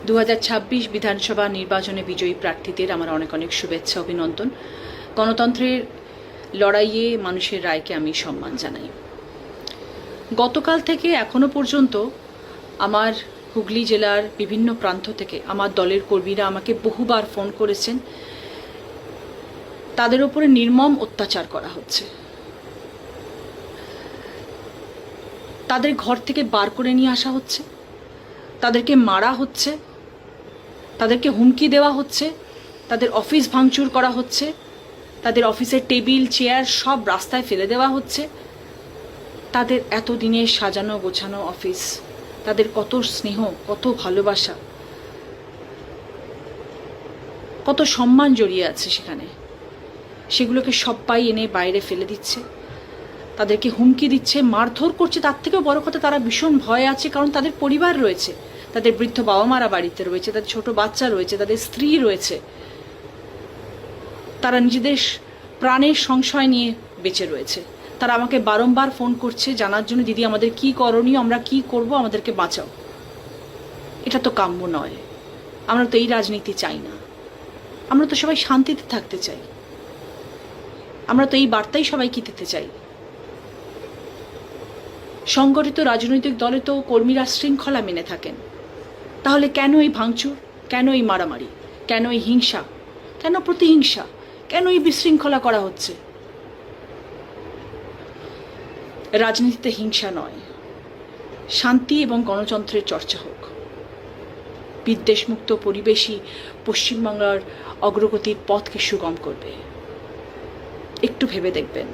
2026 বিধানসভা নির্বাচনে বিজয়ী প্রার্থীদের আমার অনেক অনেক শুভেচ্ছা অভিনন্দন। গণতন্ত্রের লড়াইয়ে মানুষের রায়কে আমি সম্মান জানাই। গতকাল থেকে এখনো পর্যন্ত আমার হুগলি জেলার বিভিন্ন প্রান্ত থেকে আমার দলের কর্মীরা আমাকে বহুবার ফোন করেছেন। তাদের উপরে নির্মম অত্যাচার করা হচ্ছে, তাদের ঘর থেকে বার করে নিয়ে আসা হচ্ছে, তাদেরকে মারা হচ্ছে, তাদেরকে হুমকি দেওয়া হচ্ছে, তাদের অফিস ভাঙচুর করা হচ্ছে, তাদের অফিসের টেবিল চেয়ার সব রাস্তায় ফেলে দেওয়া হচ্ছে। তাদের এতদিনের সাজানো গোছানো অফিস, তাদের কত স্নেহ, কত ভালোবাসা, কত সম্মান জড়িয়ে আছে সেখানে, সেগুলোকে সবাই এনে বাইরে ফেলে দিচ্ছে, তাদেরকে হুমকি দিচ্ছে, মারধর করছে। তার থেকেও বড় কথা, তারা ভীষণ ভয়ে আছে, কারণ তাদের পরিবার রয়েছে, তাদের বৃদ্ধ বাবা মারা বাড়িতে রয়েছে, তাদের ছোট বাচ্চা রয়েছে, তাদের স্ত্রী রয়েছে। তারা নিজেদের প্রাণের সংশয় নিয়ে বেঁচে রয়েছে। তারা আমাকে বারংবার ফোন করছে জানার জন্য, দিদি আমাদের কি করণীয়, আমরা কি করব, আমাদেরকে বাঁচাও। এটা তো কাম্য নয়। আমরা তো এই রাজনীতি চাই না। আমরা তো সবাই শান্তিতে থাকতে চাই। আমরা তো এই বার্তাই সবাইকে দিতে চাই। সংগঠিত রাজনৈতিক দলে তো কর্মীরা শৃঙ্খলা মেনে থাকেন, তাহলে কেন এই ভাঙচুর, কেন এই মারামারি, কেন এই হিংসা, কেন প্রতিহিংসা, কেন এই বিশৃঙ্খলা করা হচ্ছে? রাজনীতিতে হিংসা নয়, শান্তি এবং গণতন্ত্রের চর্চা হোক। বিদ্বেষমুক্ত পরিবেশই পশ্চিমবাংলার অগ্রগতির পথকে সুগম করবে। একটু ভেবে দেখবেন।